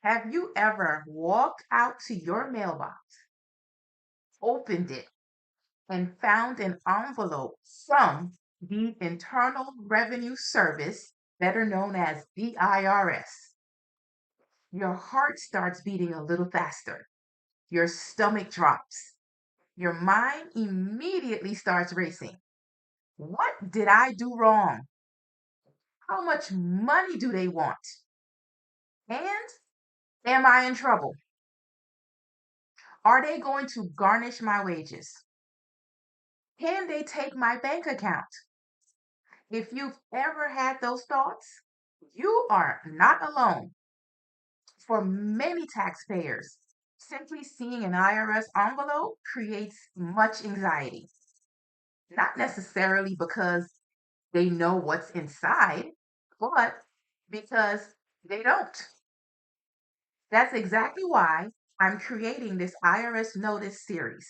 Have you ever walked out to your mailbox, opened it, and found an envelope from the Internal Revenue Service, better known as the IRS? Your heart starts beating a little faster. Your stomach drops. Your mind immediately starts racing. What did I do wrong? How much money do they want? And am I in trouble? Are they going to garnish my wages? Can they take my bank account? If you've ever had those thoughts, you are not alone. For many taxpayers, simply seeing an IRS envelope creates much anxiety, not necessarily because they know what's inside, but because they don't. That's exactly why I'm creating this IRS notice series.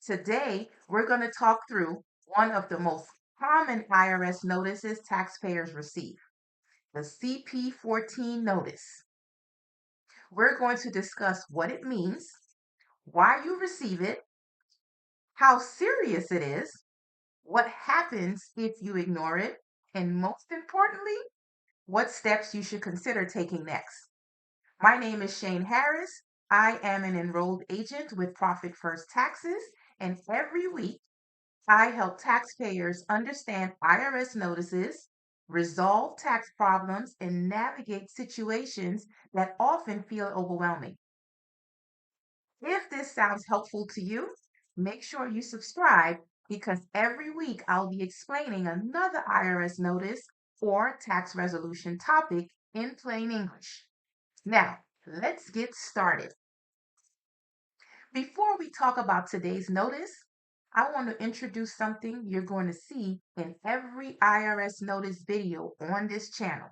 Today, we're going to talk through one of the most common IRS notices taxpayers receive, the CP14 notice. We're going to discuss what it means, why you receive it, how serious it is, what happens if you ignore it, and most importantly, what steps you should consider taking next. My name is Shane Harris. I am an enrolled agent with Profit First Taxes, and every week I help taxpayers understand IRS notices, resolve tax problems, and navigate situations that often feel overwhelming. If this sounds helpful to you, make sure you subscribe because every week I'll be explaining another IRS notice or tax resolution topic in plain English. Now, let's get started. Before we talk about today's notice, I want to introduce something you're going to see in every IRS notice video on this channel.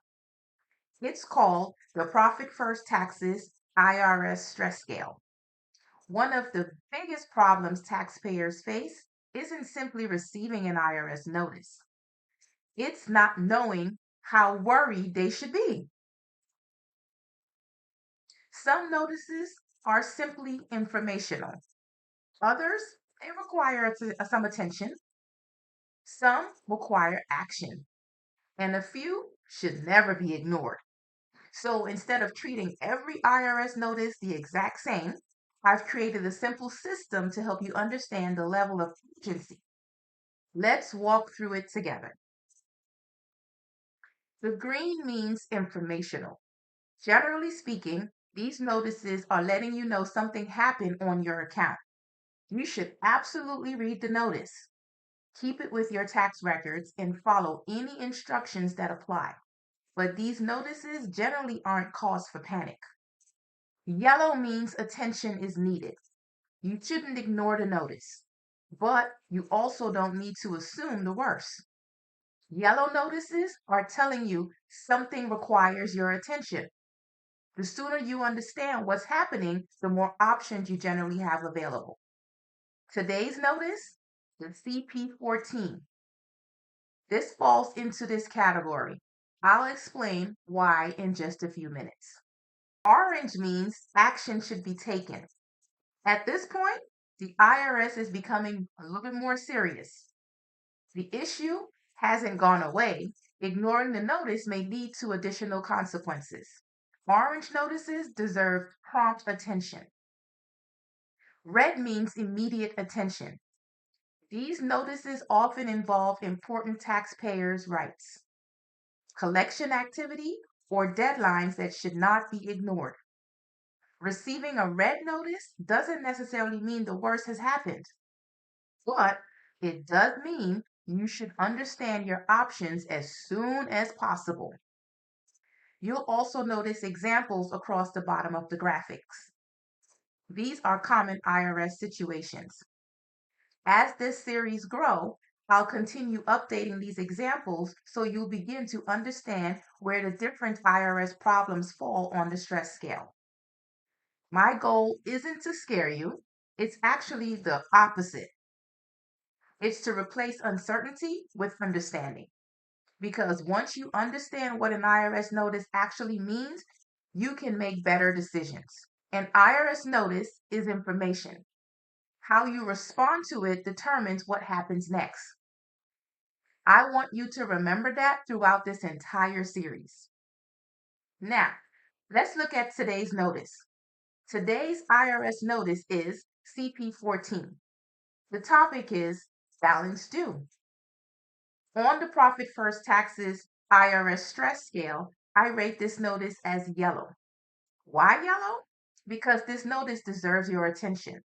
It's called the Profit First Taxes IRS Stress Scale. One of the biggest problems taxpayers face isn't simply receiving an IRS notice. It's not knowing how worried they should be. Some notices are simply informational. Others, they require some attention. Some require action. And a few should never be ignored. So instead of treating every IRS notice the exact same, I've created a simple system to help you understand the level of urgency. Let's walk through it together. The green means informational. Generally speaking, these notices are letting you know something happened on your account. You should absolutely read the notice. Keep it with your tax records and follow any instructions that apply. But these notices generally aren't cause for panic. Yellow means attention is needed. You shouldn't ignore the notice, but you also don't need to assume the worst. Yellow notices are telling you something requires your attention. The sooner you understand what's happening, the more options you generally have available. Today's notice, the CP14. This falls into this category. I'll explain why in just a few minutes. Orange means action should be taken. At this point, the IRS is becoming a little bit more serious. The issue hasn't gone away. Ignoring the notice may lead to additional consequences. Orange notices deserve prompt attention. Red means immediate attention. These notices often involve important taxpayers' rights, collection activity, or deadlines that should not be ignored. Receiving a red notice doesn't necessarily mean the worst has happened, but it does mean you should understand your options as soon as possible. You'll also notice examples across the bottom of the graphics. These are common IRS situations. As this series grows, I'll continue updating these examples so you'll begin to understand where the different IRS problems fall on the stress scale. My goal isn't to scare you, it's actually the opposite. It's to replace uncertainty with understanding. Because once you understand what an IRS notice actually means, you can make better decisions. An IRS notice is information. How you respond to it determines what happens next. I want you to remember that throughout this entire series. Now, let's look at today's notice. Today's IRS notice is CP14. The topic is balance due. On the Profit First Taxes IRS stress scale, I rate this notice as yellow. Why yellow? Because this notice deserves your attention.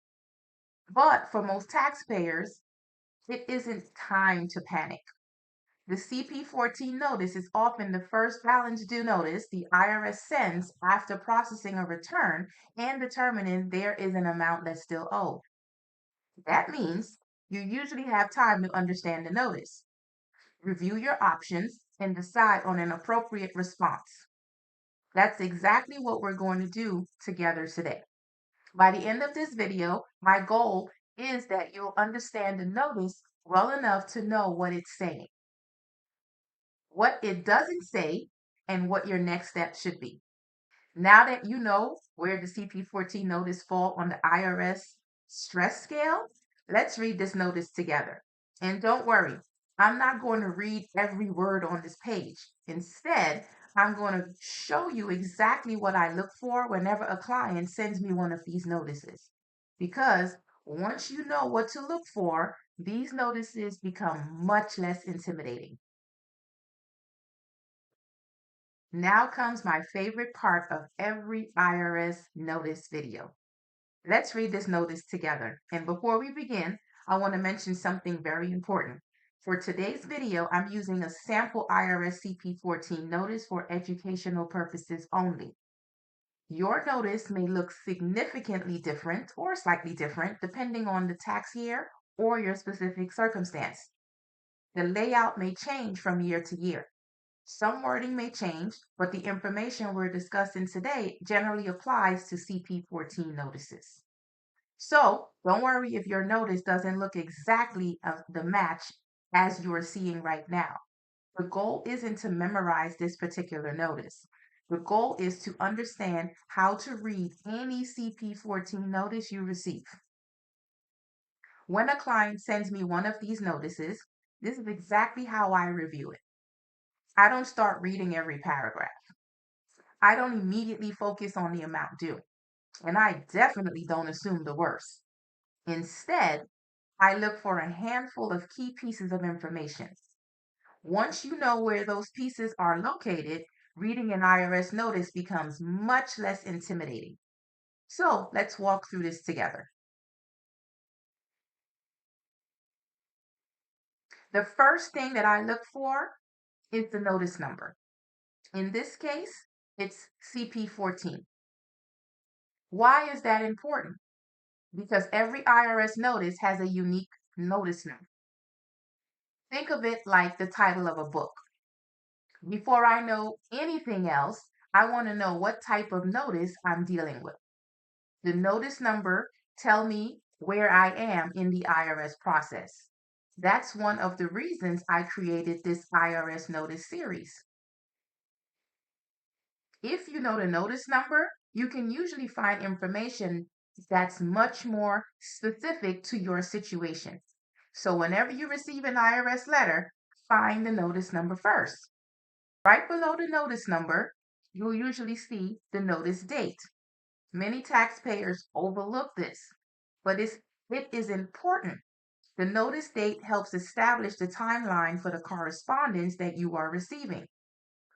But for most taxpayers, it isn't time to panic. The CP14 notice is often the first balance due notice the IRS sends after processing a return and determining there is an amount that's still owed. That means you usually have time to understand the notice, review your options, and decide on an appropriate response. That's exactly what we're going to do together today. By the end of this video, my goal is that you'll understand the notice well enough to know what it's saying, what it doesn't say, and what your next step should be. Now that you know where the CP14 notice fall on the IRS stress scale, let's read this notice together. And don't worry, I'm not going to read every word on this page. Instead, I'm going to show you exactly what I look for whenever a client sends me one of these notices. Because once you know what to look for, these notices become much less intimidating. Now comes my favorite part of every IRS notice video. Let's read this notice together. And before we begin, I want to mention something very important. For today's video, I'm using a sample IRS CP14 notice for educational purposes only. Your notice may look significantly different or slightly different depending on the tax year or your specific circumstance. The layout may change from year to year. Some wording may change, but the information we're discussing today generally applies to CP14 notices. So don't worry if your notice doesn't look exactly the match as you're seeing right now. The goal isn't to memorize this particular notice. The goal is to understand how to read any CP14 notice you receive. When a client sends me one of these notices, this is exactly how I review it. I don't start reading every paragraph. I don't immediately focus on the amount due. And I definitely don't assume the worst. Instead, I look for a handful of key pieces of information. Once you know where those pieces are located, reading an IRS notice becomes much less intimidating. So let's walk through this together. The first thing that I look for is the notice number. In this case, it's CP14. Why is that important? Because every IRS notice has a unique notice number. Think of it like the title of a book. Before I know anything else, I want to know what type of notice I'm dealing with. The notice number tell me where I am in the IRS process. That's one of the reasons I created this IRS notice series. If you know the notice number, you can usually find information that's much more specific to your situation. So whenever you receive an IRS letter, find the notice number first. Right below the notice number, you'll usually see the notice date. Many taxpayers overlook this, but it is important. The notice date helps establish the timeline for the correspondence that you are receiving.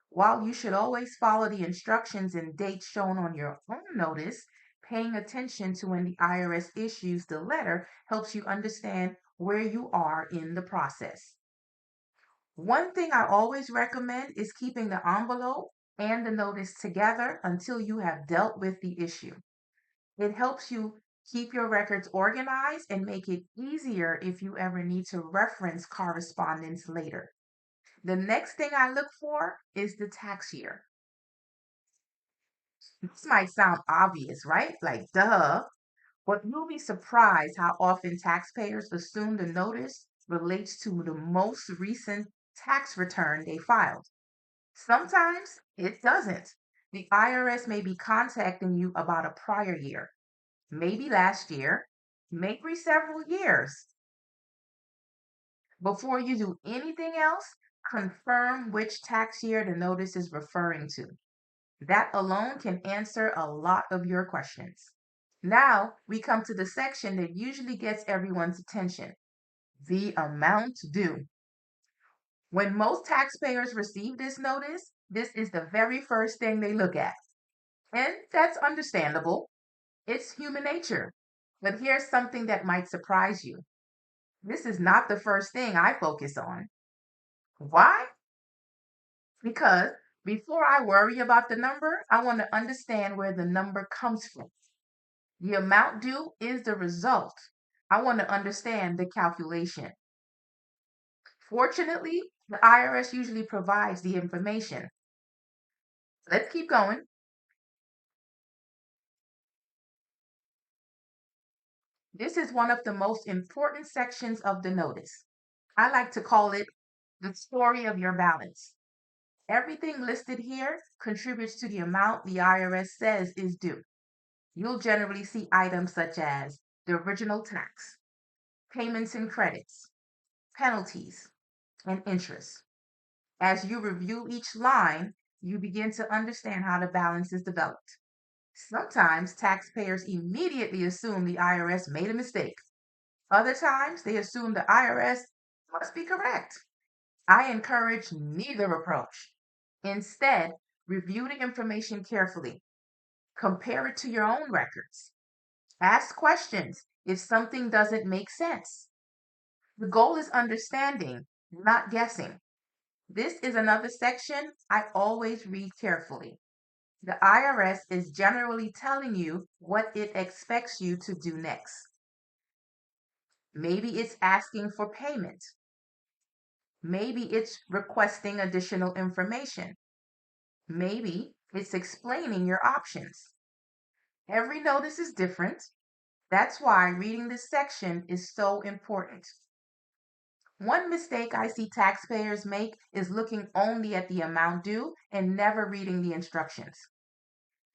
While you should always follow the instructions and dates shown on your own notice, paying attention to when the IRS issues the letter helps you understand where you are in the process. One thing I always recommend is keeping the envelope and the notice together until you have dealt with the issue. It helps you keep your records organized and make it easier if you ever need to reference correspondence later. The next thing I look for is the tax year. This might sound obvious, right? Like, duh. But you'll be surprised how often taxpayers assume the notice relates to the most recent tax return they filed. Sometimes it doesn't. The IRS may be contacting you about a prior year, maybe last year, maybe several years. Before you do anything else, confirm which tax year the notice is referring to. That alone can answer a lot of your questions. Now we come to the section that usually gets everyone's attention, the amount due. When most taxpayers receive this notice, this is the very first thing they look at. And that's understandable. It's human nature. But here's something that might surprise you. This is not the first thing I focus on. Why? Because before I worry about the number, I want to understand where the number comes from. The amount due is the result. I want to understand the calculation. Fortunately, the IRS usually provides the information. Let's keep going. This is one of the most important sections of the notice. I like to call it the story of your balance. Everything listed here contributes to the amount the IRS says is due. You'll generally see items such as the original tax, payments and credits, penalties, and interest. As you review each line, you begin to understand how the balance is developed. Sometimes taxpayers immediately assume the IRS made a mistake. Other times, they assume the IRS must be correct. I encourage neither approach. Instead, review the information carefully. Compare it to your own records. Ask questions if something doesn't make sense. The goal is understanding, not guessing. This is another section I always read carefully. The IRS is generally telling you what it expects you to do next. Maybe it's asking for payment. Maybe it's requesting additional information. Maybe it's explaining your options. Every notice is different. That's why reading this section is so important. One mistake I see taxpayers make is looking only at the amount due and never reading the instructions.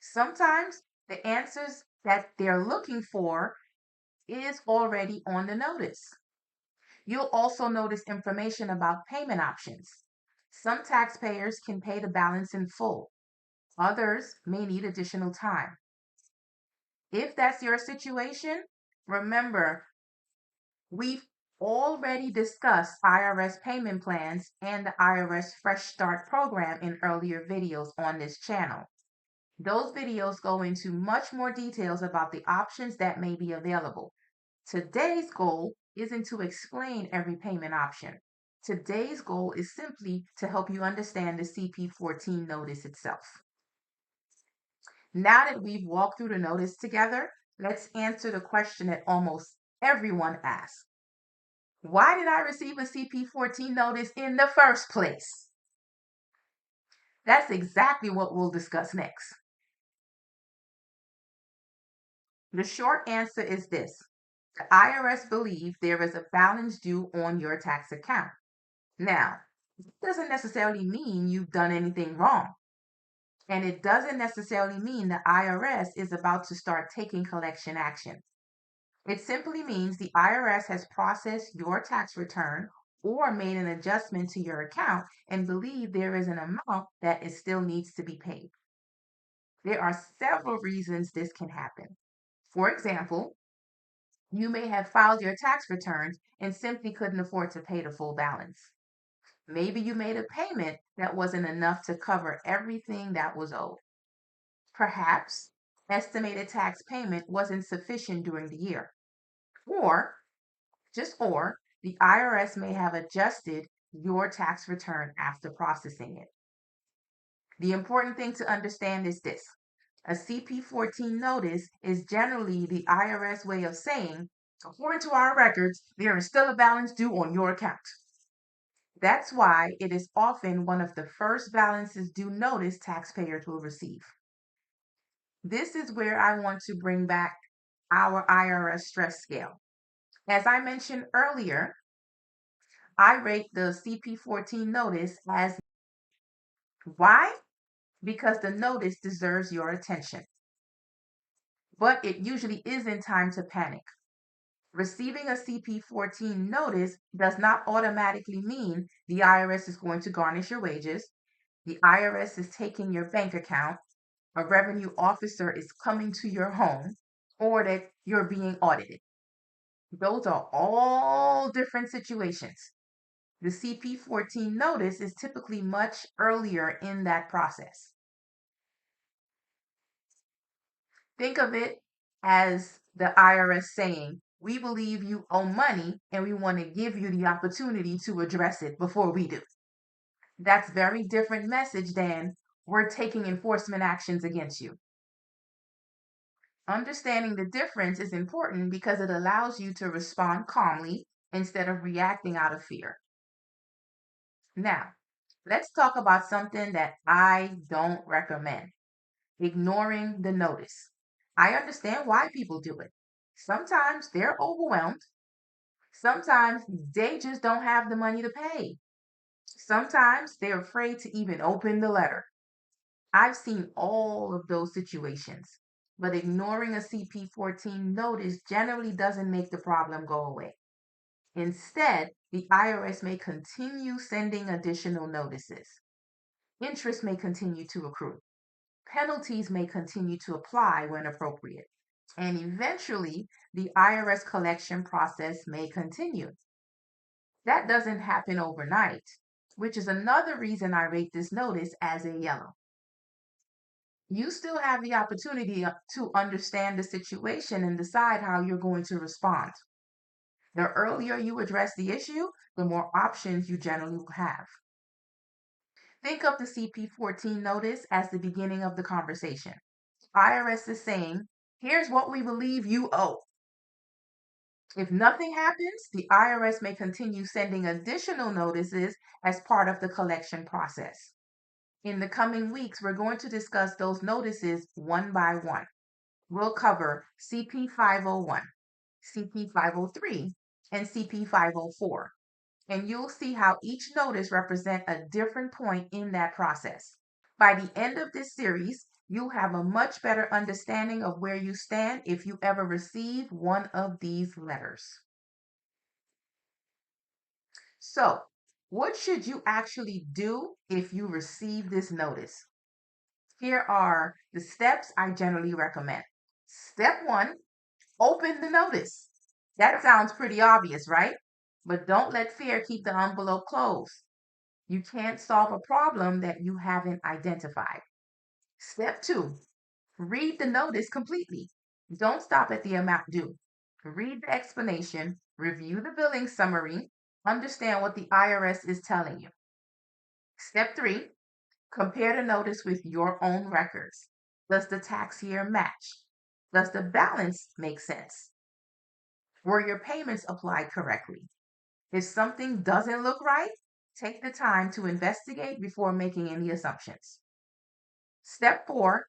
Sometimes the answers that they're looking for is already on the notice. You'll also notice information about payment options. Some taxpayers can pay the balance in full. Others may need additional time. If that's your situation, remember, we've already discussed IRS payment plans and the IRS Fresh Start program in earlier videos on this channel. Those videos go into much more details about the options that may be available. Today's goal isn't to explain every payment option. Today's goal is simply to help you understand the CP14 notice itself. Now that we've walked through the notice together, let's answer the question that almost everyone asks. Why did I receive a CP14 notice in the first place? That's exactly what we'll discuss next. The short answer is this. The IRS believes there is a balance due on your tax account. Now, it doesn't necessarily mean you've done anything wrong. And it doesn't necessarily mean the IRS is about to start taking collection action. It simply means the IRS has processed your tax return or made an adjustment to your account and believe there is an amount that it still needs to be paid. There are several reasons this can happen. For example, you may have filed your tax returns and simply couldn't afford to pay the full balance. Maybe you made a payment that wasn't enough to cover everything that was owed. Perhaps estimated tax payment wasn't sufficient during the year. Or, the IRS may have adjusted your tax return after processing it. The important thing to understand is this. A CP14 notice is generally the IRS way of saying, according to our records, there is still a balance due on your account. That's why it is often one of the first balances due notice taxpayers will receive. This is where I want to bring back our IRS stress scale. As I mentioned earlier, I rate the CP14 notice as why? because the notice deserves your attention. But it usually isn't time to panic. Receiving a CP14 notice does not automatically mean the IRS is going to garnish your wages, the IRS is taking your bank account, a revenue officer is coming to your home, or that you're being audited. Those are all different situations. The CP14 notice is typically much earlier in that process. Think of it as the IRS saying, we believe you owe money and we want to give you the opportunity to address it before we do. That's very different message than we're taking enforcement actions against you. Understanding the difference is important because it allows you to respond calmly instead of reacting out of fear. Now, let's talk about something that I don't recommend: ignoring the notice. I understand why people do it. Sometimes they're overwhelmed. Sometimes they just don't have the money to pay. Sometimes they're afraid to even open the letter. I've seen all of those situations, but ignoring a CP14 notice generally doesn't make the problem go away. Instead, the IRS may continue sending additional notices. Interest may continue to accrue. Penalties may continue to apply when appropriate. And eventually, the IRS collection process may continue. That doesn't happen overnight, which is another reason I rate this notice as a yellow. You still have the opportunity to understand the situation and decide how you're going to respond. The earlier you address the issue, the more options you generally will have. Think of the CP14 notice as the beginning of the conversation. IRS is saying, here's what we believe you owe. If nothing happens, the IRS may continue sending additional notices as part of the collection process. In the coming weeks, we're going to discuss those notices one by one. We'll cover CP 501, CP 503, and CP 504. And you'll see how each notice represents a different point in that process. By the end of this series, you'll have a much better understanding of where you stand if you ever receive one of these letters. So, what should you actually do if you receive this notice? Here are the steps I generally recommend. Step one, open the notice. That sounds pretty obvious, right? But don't let fear keep the envelope closed. You can't solve a problem that you haven't identified. Step two, read the notice completely. Don't stop at the amount due. Read the explanation, review the billing summary, understand what the IRS is telling you. Step three, compare the notice with your own records. Does the tax year match? Does the balance make sense? Were your payments applied correctly? If something doesn't look right, take the time to investigate before making any assumptions. Step four,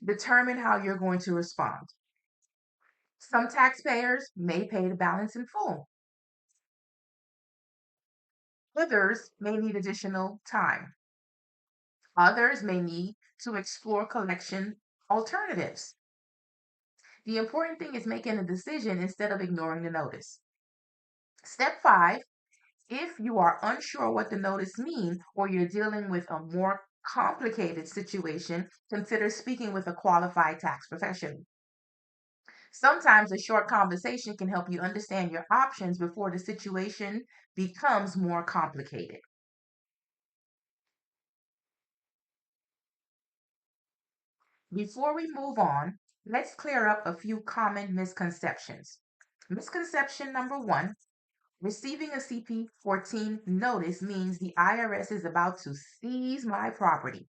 determine how you're going to respond. Some taxpayers may pay the balance in full. Others may need additional time. Others may need to explore collection alternatives. The important thing is making a decision instead of ignoring the notice. Step five, if you are unsure what the notice means or you're dealing with a more complicated situation, consider speaking with a qualified tax professional. Sometimes a short conversation can help you understand your options before the situation becomes more complicated. Before we move on, let's clear up a few common misconceptions. Misconception number one: receiving a CP14 notice means the IRS is about to seize my property.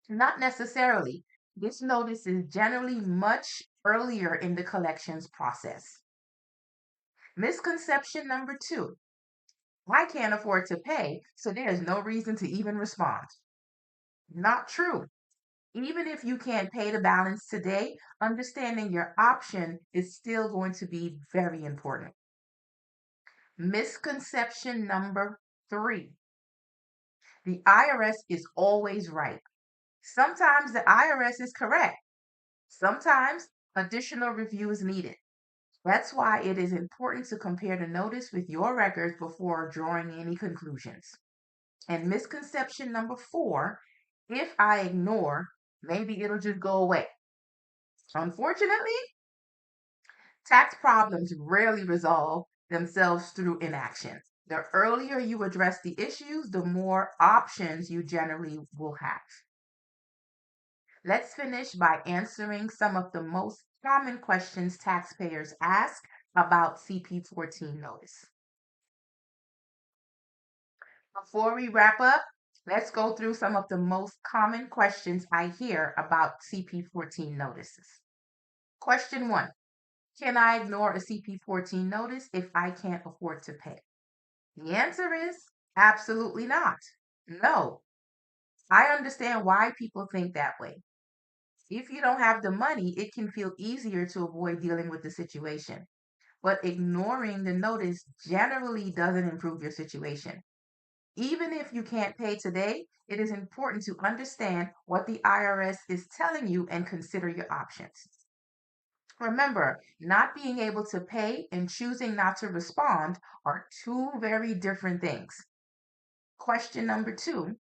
Not necessarily. This notice is generally much earlier in the collections process. Misconception number two: I can't afford to pay, so there's no reason to even respond. Not true. Even if you can't pay the balance today, understanding your option is still going to be very important. Misconception number three: the IRS is always right. Sometimes the IRS is correct. Sometimes additional review is needed. That's why it is important to compare the notice with your records before drawing any conclusions. And misconception number 4, if I ignore, maybe it'll just go away. Unfortunately, tax problems rarely resolve themselves through inaction. The earlier you address the issues, the more options you generally will have. Let's finish by answering some of the most common questions taxpayers ask about CP14 notice. Before we wrap up, let's go through some of the most common questions I hear about CP14 notices. Question 1. Can I ignore a CP14 notice if I can't afford to pay? The answer is absolutely not. No. I understand why people think that way. If you don't have the money, it can feel easier to avoid dealing with the situation. But ignoring the notice generally doesn't improve your situation. Even if you can't pay today, it is important to understand what the IRS is telling you and consider your options. Remember, not being able to pay and choosing not to respond are two very different things. Question number 2.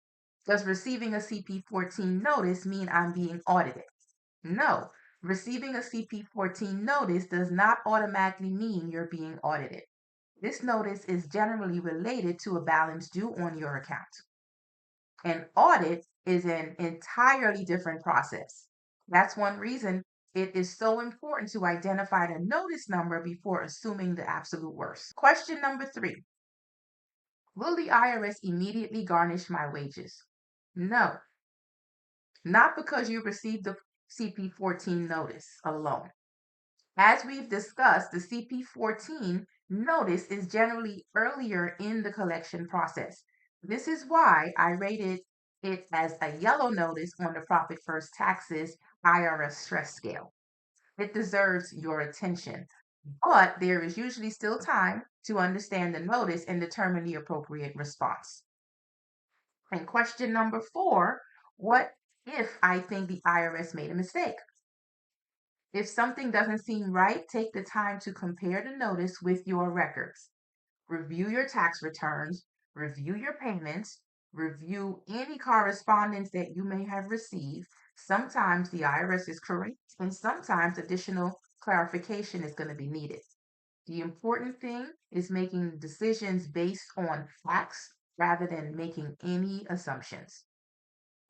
Does receiving a CP14 notice mean I'm being audited? No. Receiving a CP14 notice does not automatically mean you're being audited. This notice is generally related to a balance due on your account. An audit is an entirely different process. That's one reason it is so important to identify the notice number before assuming the absolute worst. Question number 3. Will the IRS immediately garnish my wages? No, not because you received the CP14 notice alone. As we've discussed, the CP14 notice is generally earlier in the collection process. This is why I rated it as a yellow notice on the Profit First Taxes IRS stress scale. It deserves your attention, but there is usually still time to understand the notice and determine the appropriate response. And question number 4, what if I think the IRS made a mistake? If something doesn't seem right, take the time to compare the notice with your records. Review your tax returns, review your payments, review any correspondence that you may have received. Sometimes the IRS is correct, and sometimes additional clarification is going to be needed. The important thing is making decisions based on facts rather than making any assumptions.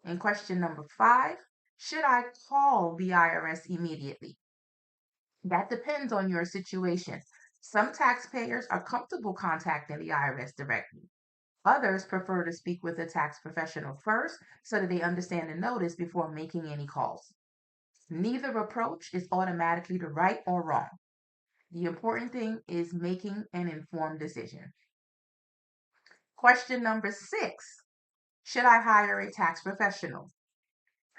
And question number 5, should I call the IRS immediately? That depends on your situation. Some taxpayers are comfortable contacting the IRS directly. Others prefer to speak with a tax professional first so that they understand the notice before making any calls. Neither approach is automatically the right or wrong. The important thing is making an informed decision. Question number 6, should I hire a tax professional?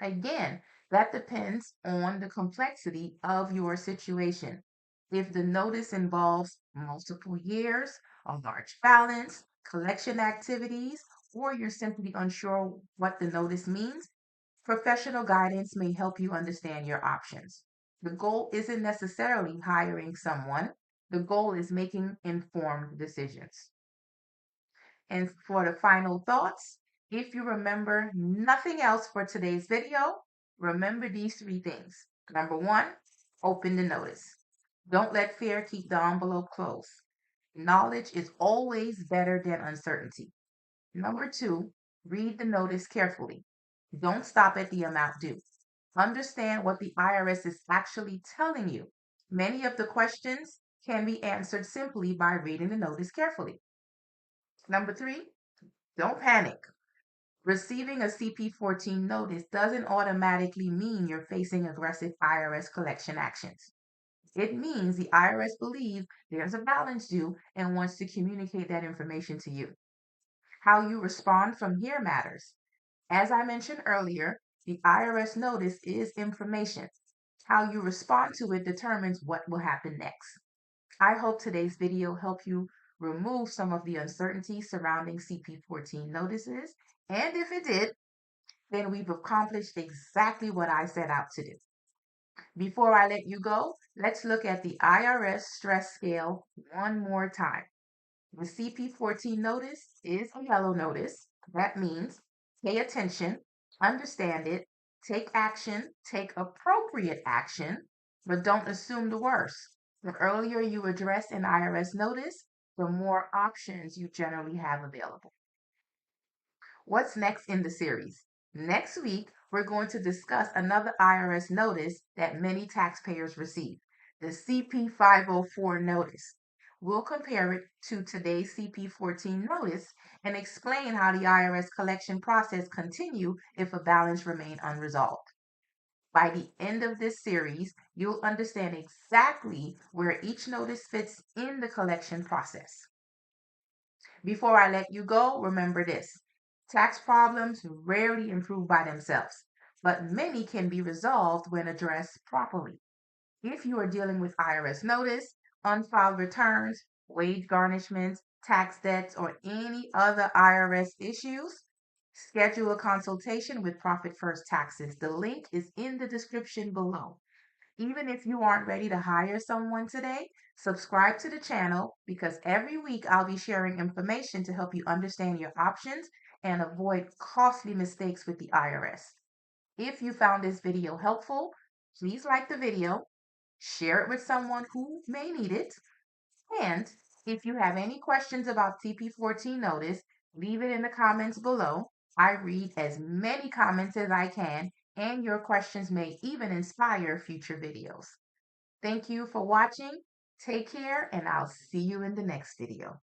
Again, that depends on the complexity of your situation. If the notice involves multiple years, a large balance, collection activities, or you're simply unsure what the notice means, professional guidance may help you understand your options. The goal isn't necessarily hiring someone, the goal is making informed decisions. And for the final thoughts, if you remember nothing else for today's video, remember these 3 things. Number 1, open the notice. Don't let fear keep the envelope closed. Knowledge is always better than uncertainty. Number 2, read the notice carefully. Don't stop at the amount due. Understand what the IRS is actually telling you. Many of the questions can be answered simply by reading the notice carefully. Number 3, don't panic. Receiving a CP14 notice doesn't automatically mean you're facing aggressive IRS collection actions. It means the IRS believes there's a balance due and wants to communicate that information to you. How you respond from here matters. As I mentioned earlier, the IRS notice is information. How you respond to it determines what will happen next. I hope today's video helped you remove some of the uncertainty surrounding CP14 notices. And if it did, then we've accomplished exactly what I set out to do. Before I let you go, let's look at the IRS stress scale one more time. The CP14 notice is a yellow notice. That means pay attention, understand it, take action, take appropriate action, but don't assume the worst. The earlier you address an IRS notice, the more options you generally have available. What's next in the series? Next week, we're going to discuss another IRS notice that many taxpayers receive, the CP504 notice. We'll compare it to today's CP14 notice and explain how the IRS collection process continue if a balance remain unresolved. By the end of this series, you'll understand exactly where each notice fits in the collection process. Before I let you go, remember this. Tax problems rarely improve by themselves, but many can be resolved when addressed properly. If you are dealing with IRS notice, unfiled returns, wage garnishments, tax debts, or any other IRS issues, schedule a consultation with Profit First Taxes. The link is in the description below. Even if you aren't ready to hire someone today, subscribe to the channel because every week I'll be sharing information to help you understand your options and avoid costly mistakes with the IRS. If you found this video helpful, please like the video, share it with someone who may need it, and if you have any questions about CP14 notice, leave it in the comments below. I read as many comments as I can, and your questions may even inspire future videos. Thank you for watching. Take care, and I'll see you in the next video.